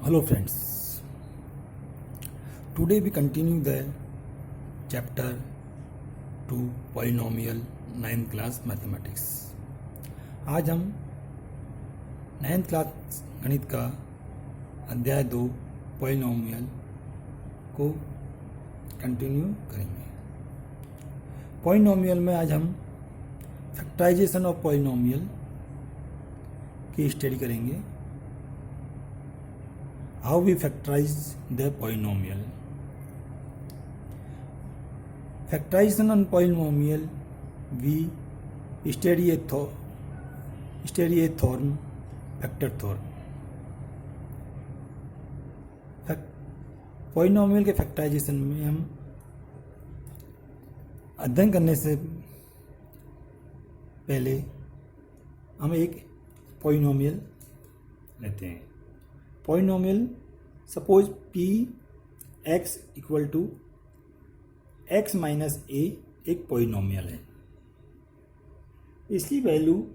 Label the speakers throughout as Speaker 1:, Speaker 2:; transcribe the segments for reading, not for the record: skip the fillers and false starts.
Speaker 1: Hello friends, today we continue the chapter 2 polynomial 9th class mathematics। आज हम 9th class गणित का अध्याय 2 polynomial को कंटिन्यू करेंगे। polynomial में आज हम फैक्टराइजेशन ऑफ polynomial की स्टडी करेंगे। How we factorize the polynomial. Factorization on polynomial, we study a theorem, factor theorem. Polynomial के फैक्टराइजेशन में हम अध्ययन करने से पहले हम एक पॉलिनोमियल लेते हैं। Polynomial suppose P X equal to X minus A एक पॉलिनोमियल है। इसकी value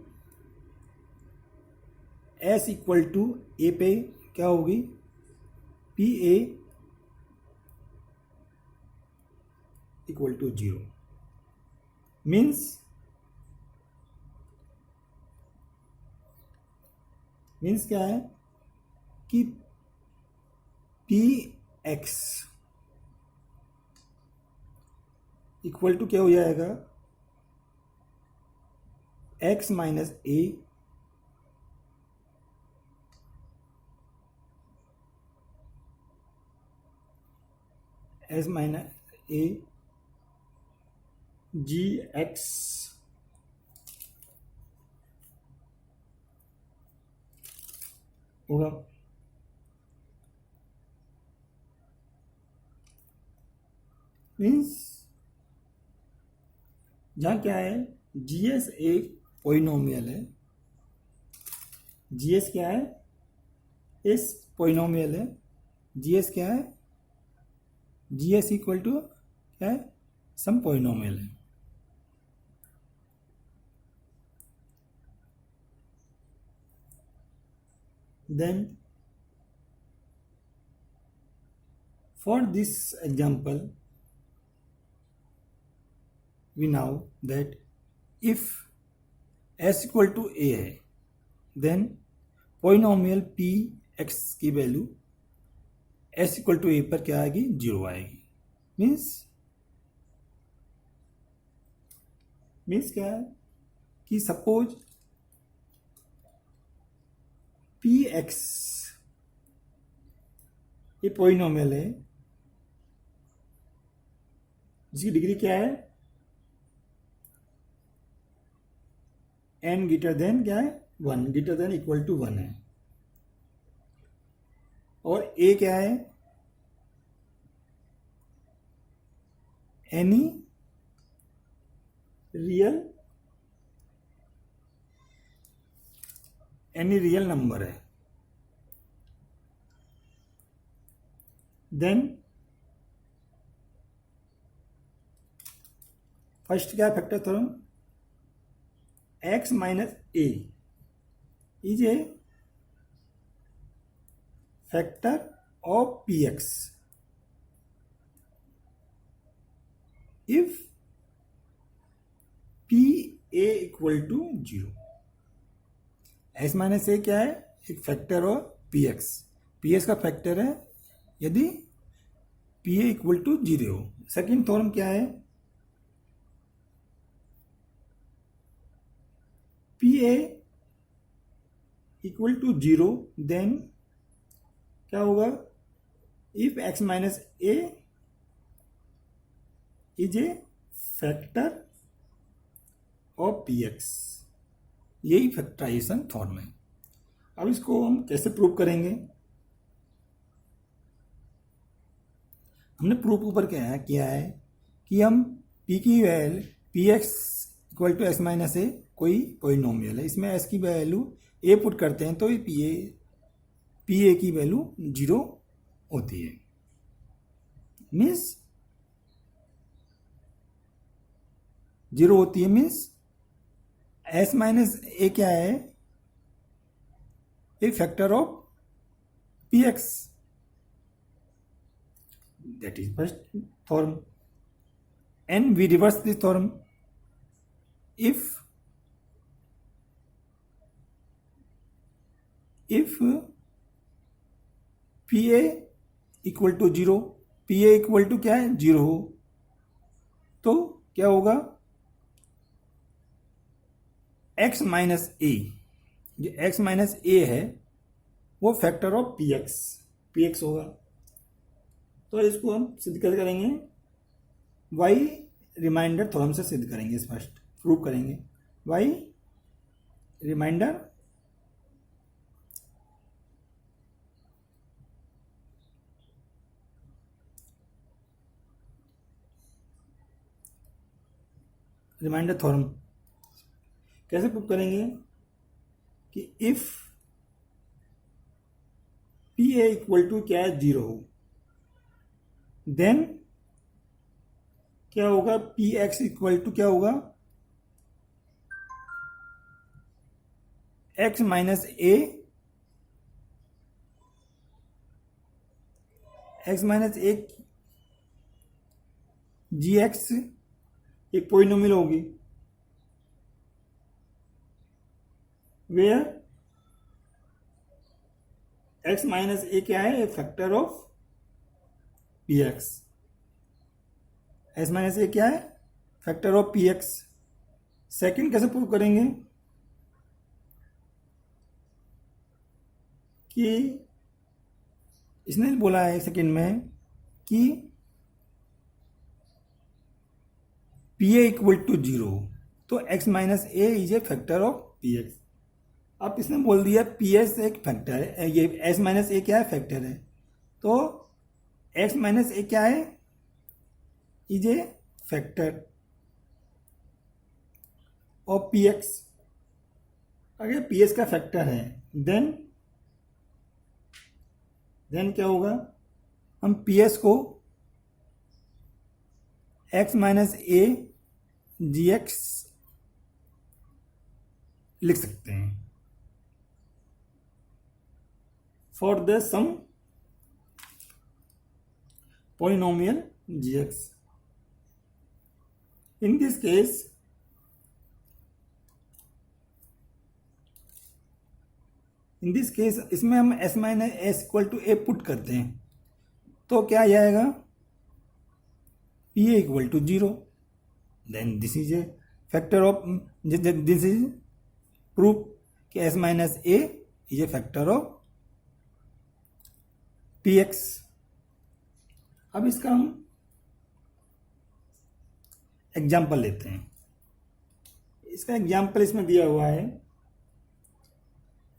Speaker 1: as equal to A पे क्या होगी, P A equal to 0 means क्या है कि पी एक्स इक्वल टू क्या हो जाएगा, x minus a s minus A ji x होगा। मीन्स जहाँ क्या है, जीएस एक पॉलिनोमियल है, जीएस क्या है, इस पॉलिनोमियल है, जीएस क्या है, जीएस इक्वल टू क्या है, सम पॉलिनोमियल है। Then for this example we know that if s equal to a है, then polynomial p x की value s equal to a पर क्या आएगी, 0 आएगी। मीन्स क्या है कि सपोज पी एक्स ये पॉलिनोमियल है जिसकी डिग्री क्या है, n ग्रेटर देन क्या है, 1 ग्रेटर देन इक्वल टू 1 है, और a क्या है, एनी रियल नंबर है। देन फर्स्ट क्या factor theorem, x minus A is a factor of P X if P A equal to 0। X minus ए क्या है, एक फैक्टर ऑफ पी एक्स का फैक्टर है यदि पी ए इक्वल टू 0 हो। Second theorem क्या है, p A equal to 0 then क्या होगा, if x minus A is a factor of P x. यही फैक्टराइजेशन थ्योरम है। अब इसको हम कैसे प्रूव करेंगे, हमने प्रूफ ऊपर क्या किया है कि हम p की value P X equal to X minus A कोई पॉलिनोमियल है, इसमें s की वैल्यू a पुट करते हैं तो ये पी ए की वैल्यू 0 होती है। मीन्स 0 होती है, मीन्स s माइनस ए क्या है, a factor of px. That is first theorem. And we reverse this theorem. If pa equal to 0, pa equal to क्या है 0 हो, तो क्या होगा x माइनस ए, जो x माइनस ए है वो फैक्टर ऑफ px होगा. तो इसको हम सिद्ध कैसे करेंगे, y रिमाइंडर थ्योरम से सिद्ध करेंगे, फर्स्ट प्रूव करेंगे. y रिमाइंडर थ्योरम कैसे प्रूव करेंगे कि if P A equal to क्या है 0 हो, देन क्या होगा पी एक्स इक्वल टू क्या होगा X minus A, X minus A ji X एक पॉलिनोमियल होगी, वेयर एक्स माइनस ए क्या है, a factor of P X. X minus ए क्या है, factor of P X. Second कैसे प्रूव करेंगे कि इसने बोला है सेकेंड में कि पी ए इक्वल टू 0, तो x minus A is a factor of P x. अब इसने बोल दिया पी एस एक फैक्टर है, ये x माइनस ए क्या है फैक्टर है, तो x माइनस ए क्या है is a factor of P x. अगर पी एस का फैक्टर है देन क्या होगा, हम पी एस को x माइनस ए जी एक्स लिख सकते हैं for the some polynomial g x. In this case इसमें हम s minus s equal to a put करते हैं, तो क्या आ जाएगा p A equal to 0, then this is a factor of, this is proof कि S minus A is a factor of P x. अब इसका हम एग्जाम्पल लेते हैं. इसका एग्जाम्पल इसमें दिया हुआ है,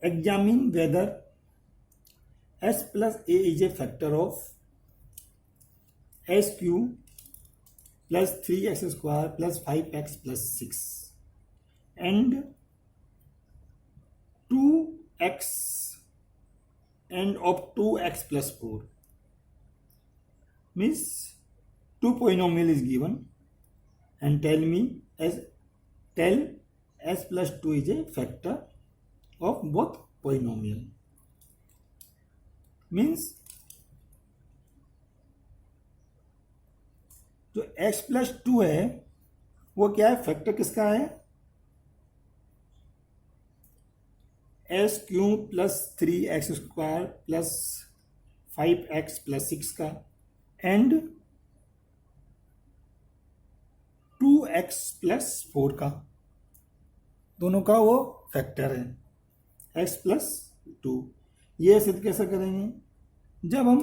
Speaker 1: examine whether s plus a is a factor of s q plus 3x square plus 5x plus 6 and 2x and of 2x plus 4 means 2 polynomial is given and tell s plus 2 is a factor of both polynomial. Means जो x plus 2 है वो क्या है, factor किसका है, S q plus 3x square plus 5x plus 6 का and 2x plus 4 का, दोनों का वो फैक्टर है x प्लस 2. ये सिद्ध कैसे करेंगे, जब हम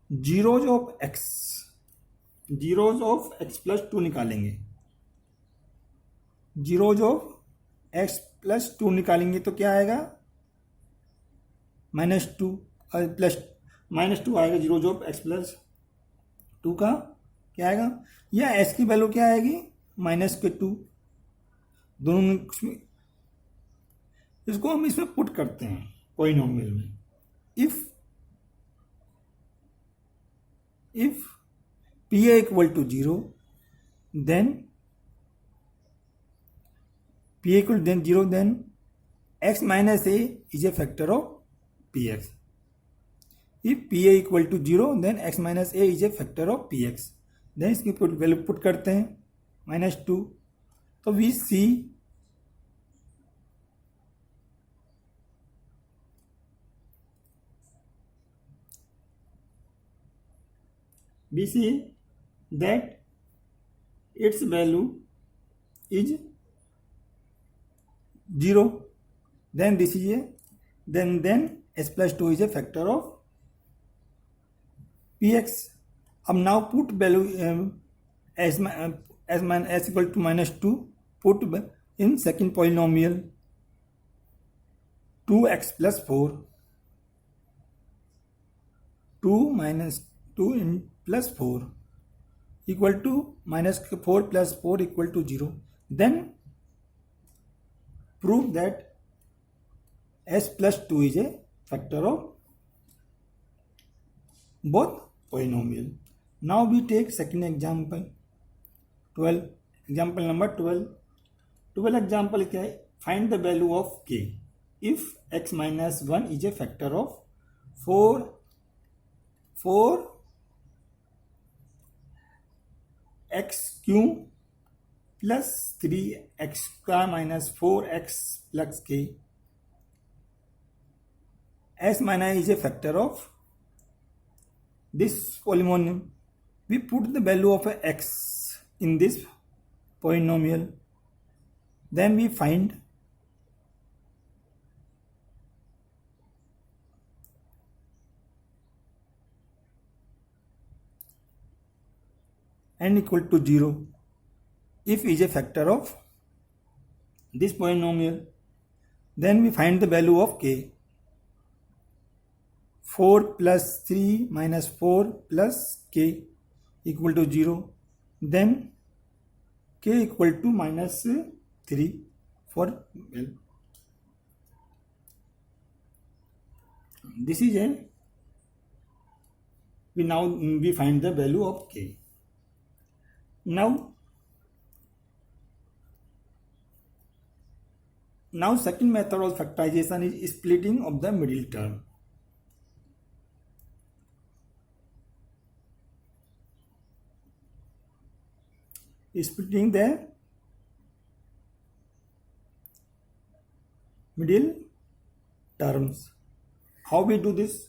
Speaker 1: जीरोज ऑफ x प्लस 2 निकालेंगे, जीरोज ऑफ x प्लस 2 निकालेंगे तो क्या आएगा -2 प्लस -2 आएगा. जीरोज ऑफ x प्लस 2 का क्या आएगा, या s की वैल्यू क्या आएगी -2. दोनों इसको हम इसमें पुट करते हैं पॉलिनोमियल में. If P A equal to 0 then p A equal then 0 then x minus A is a factor of px. If pa equal to 0 then x minus a is a factor of px. Then इसकी value put करते हैं -2. तो we see that its value is 0. Then this is a then s plus 2 is a factor of px. अब now put value s equal to -2 put in second polynomial 2x plus 4. 2 minus 2 in plus 4 equal to -4 plus 4 equal to 0. Then prove that s plus 2 is a factor of both polynomial. Now we take second example 12. Example number 12. 12 example क्या है? Find the value of k if x minus 1 is a factor of 4 x cube plus 3x square minus 4x plus k. S minus is a factor of this polynomial. We put the value of x in this polynomial. Then we find n equal to 0 if is a factor of this polynomial. Then we find the value of k. 4 plus 3 minus 4 plus k equal to 0. Then k equal to -3 for well. This is a we find the value of k. Now second method of factorization is splitting of the middle term. Splitting the middle terms. How we do this?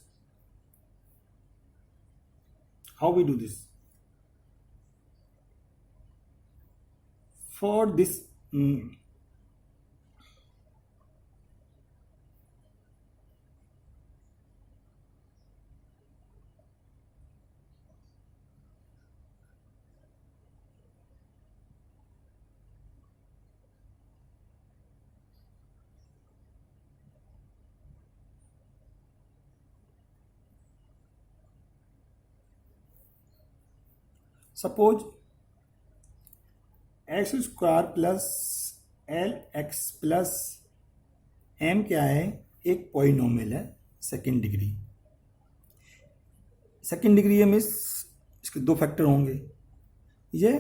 Speaker 1: For this suppose x square plus l x plus m क्या है? एक polynomial है second degree में इसके दो factor होंगे. ये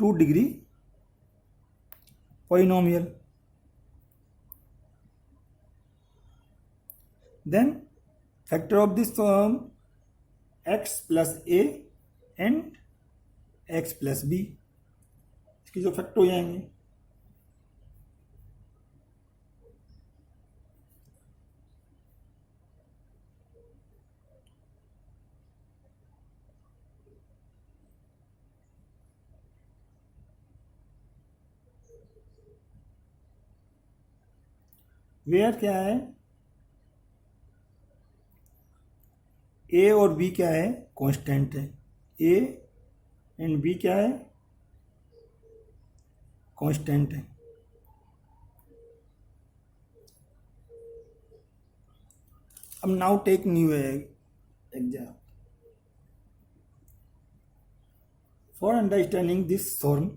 Speaker 1: 2 degree polynomial. Then factor of this x plus a and x plus b. इसके जो फैक्टर हो जाएंगे वेयर क्या है? ए और बी क्या है? कांस्टेंट है. ए एंड बी क्या है? कांस्टेंट है. अब now take new exam. For understanding this theorem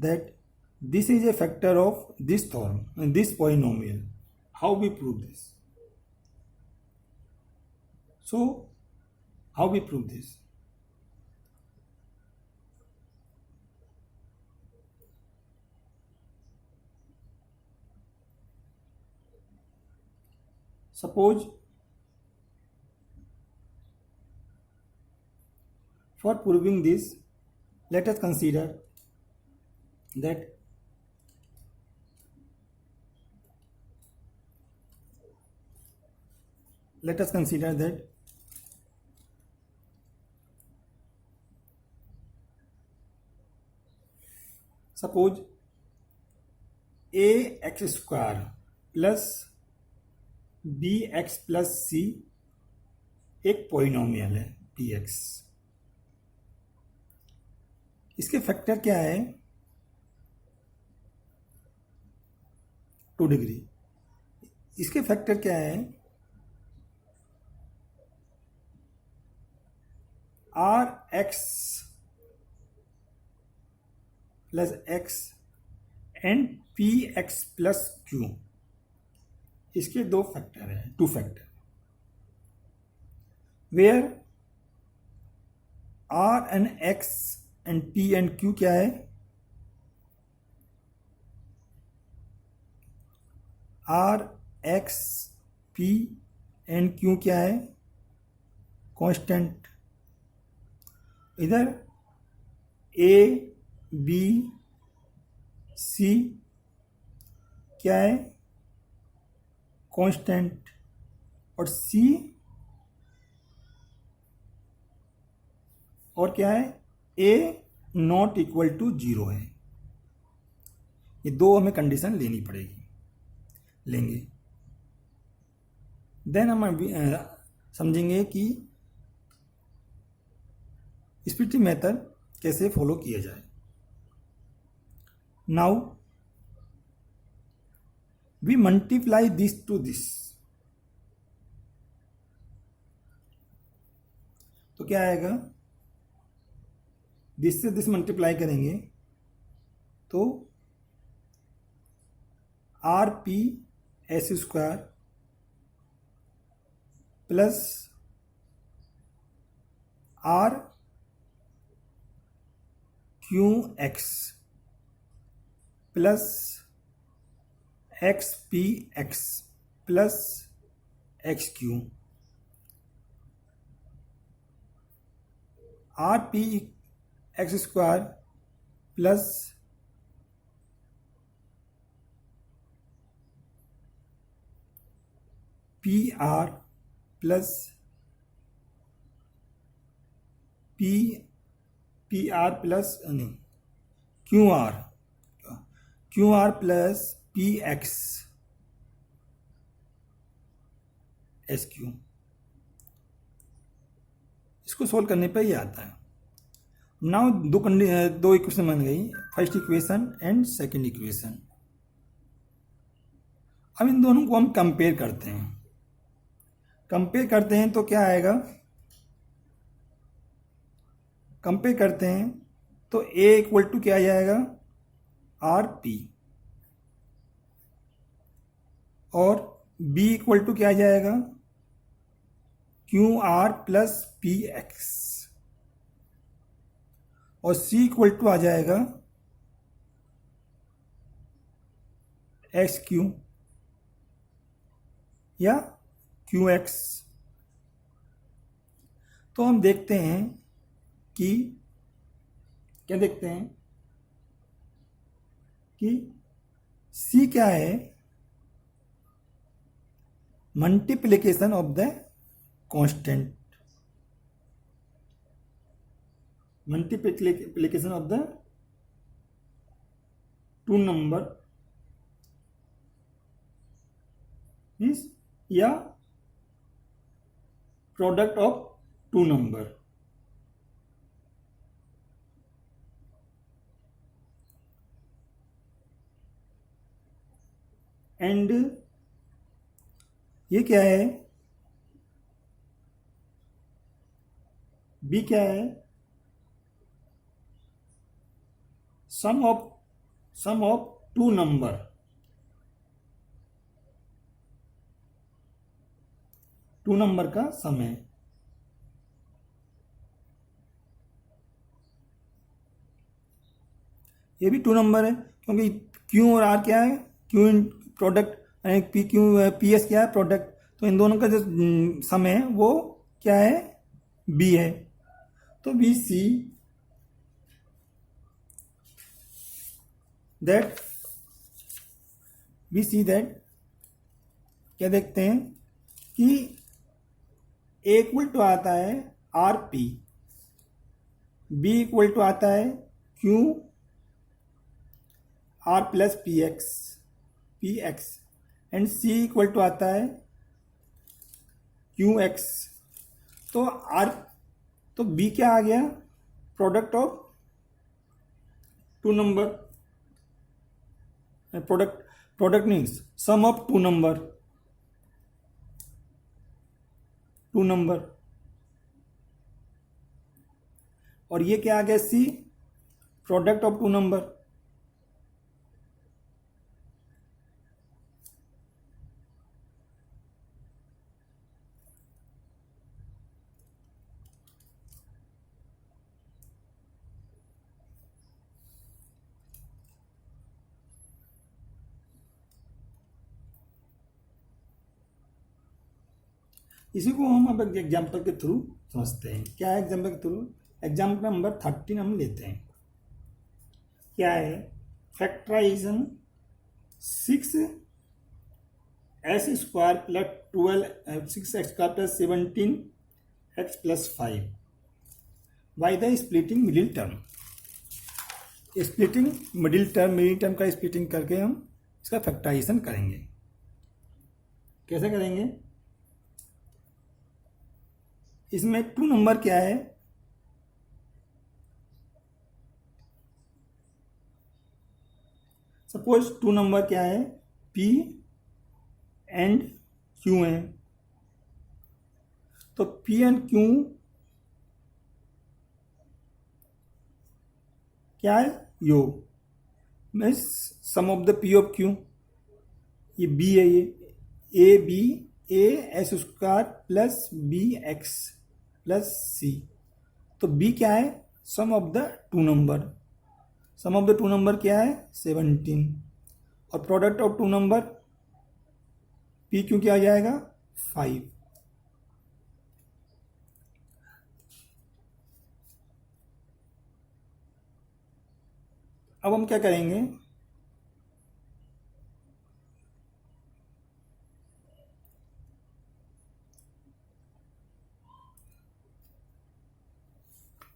Speaker 1: that this is a factor of this theorem and this polynomial. How we prove this? So how we prove this? Suppose for proving this let us consider that suppose ax square plus bx plus c एक polynomial है px। इसके factor क्या है 2 degree. इसके factor क्या है r x plus x and p x plus q. इसके 2 factor है 2 factor where r and x and p and q क्या है r x p and q क्या है कांस्टेंट। इधर ए बी सी क्या है कांस्टेंट और सी और क्या है ए नॉट इक्वल टू 0 है। ये 2 हमें कंडीशन लेनी पड़ेगी लेंगे देन हम समझेंगे कि स्प्लिटिंग मेथड कैसे फॉलो किया जाए। Now we multiply this to this, तो क्या आएगा दिस से दिस मल्टीप्लाई करेंगे तो R P S square plus R Q X plus X P x plus X Q. R P X square plus P R plus P R plus नहीं Q are plus P X S Q. इसको solve करने पर ये आता है। Now 2 equation बन गई, first equation and second equation. अब इन दोनों को हम कंपेयर करते हैं तो क्या आएगा कंपेयर करते हैं तो a इक्वल टू क्या आ जाएगा आर पी और b इक्वल टू क्या आ जाएगा Q R plus P x और c इक्वल टू आ जाएगा एक्स क्यू या क्यू एक्स। तो हम देखते हैं कि क्या देखते हैं कि c क्या है multiplication of the constant, multiplication of the 2 number means या प्रोडक्ट ऑफ 2 नंबर। एंड ये क्या है बी क्या है sum of 2 number. To number का सम है। ये भी 2 नंबर है क्योंकि क्यू और आर क्या है Q in product P Q P S क्या है प्रोडक्ट, तो तो इन दोनों का जो सम है वो क्या है, बी है। तो वी सी दैट क्या देखते हैं कि ए इक्वल टू आता है r p, b equal to आता है q are plus P x and c equal to आता है क्यू एक्स। तो बी क्या आ गया, product of two number, product means sum of two number और ये क्या आ गया, c product of two number. इसी को हम अब एग्जाम्पल के थ्रू समझते हैं। क्या है एग्जाम्पल के थ्रू, एग्जाम्पल नंबर 13 हम लेते हैं। क्या है, factorization 6x² plus 6x² plus 17x plus 5 by the splitting middle term. Middle term का स्प्लिटिंग करके हम इसका फैक्टराइजेशन करेंगे। कैसे करेंगे, इसमें टू नंबर क्या है, सपोज टू नंबर क्या है, P एंड Q है। तो P एंड Q क्या है, योग means sum of the P of Q। ये B है, ये A/B/A² plus BX plus C। तो B क्या है, sum of the two number क्या है, 17। और product of two number P क्यों क्या आ जाएगा, 5। अब हम क्या करेंगे,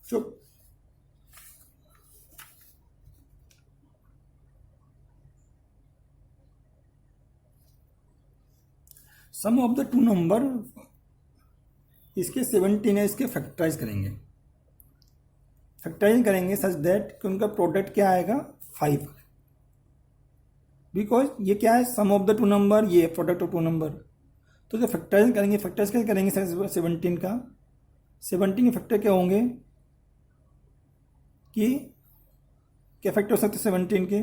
Speaker 1: चुप, सम ऑफ द टू नंबर, इसके 17 है, इसके फैक्टराइज करेंगे सच दैट कि उनका प्रोडक्ट क्या आएगा, 5। बिकॉज ये क्या है, sum of the two number, ये प्रोडक्ट ऑफ टू नंबर। तो जो फैक्टराइज करेंगे, कैसे करेंगे 17 का, 17 के फैक्टर क्या होंगे, कि क्या फैक्टर हो सकते हैं 17 के,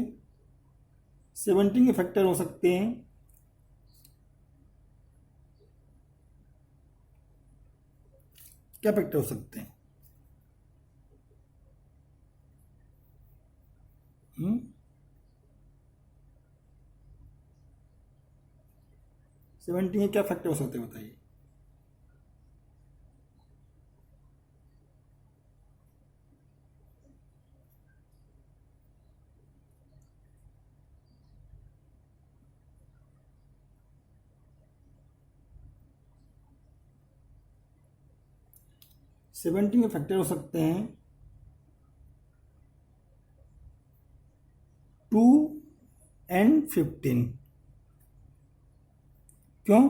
Speaker 1: 17 के फैक्टर हो सकते हैं क्या फैक्टर हो सकते हैं, 17 के क्या फैक्टर हो सकते हैं बताइए। सेवेंटीन के फैक्टर हो सकते हैं 2 एंड 15। क्यों,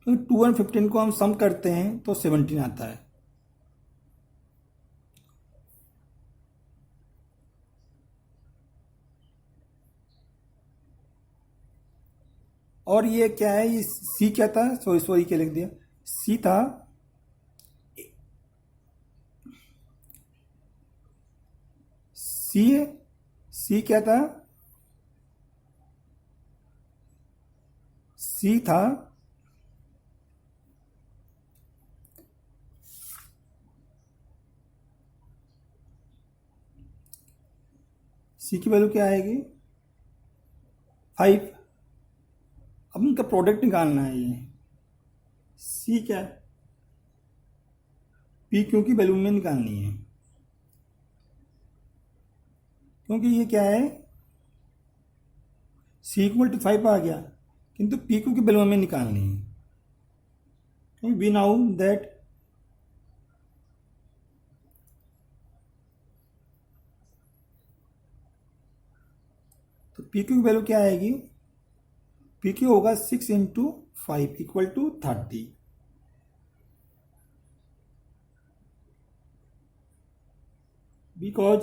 Speaker 1: क्योंकि 2 एंड 15 को हम सम करते हैं तो 17 आता है। और ये क्या है, ये सी क्या था, सॉरी क्या लिख दिया, सी था सी क्या था, सी था सी की वैल्यू क्या आएगी, 5। अब उनका प्रोडक्ट निकालना है ये सी क्या है, पी क्यू की वैल्यू में निकालनी है, क्योंकि ये क्या है सी इक्वल टू 5 आ गया, किंतु पी क्यू की वैल्यू में निकालनी है, क्योंकि वी नाउ दैट तो पी क्यू की वैल्यू क्या आएगी, पी क्यू होगा 6 इंटू 5 इक्वल टू 30, बिकॉज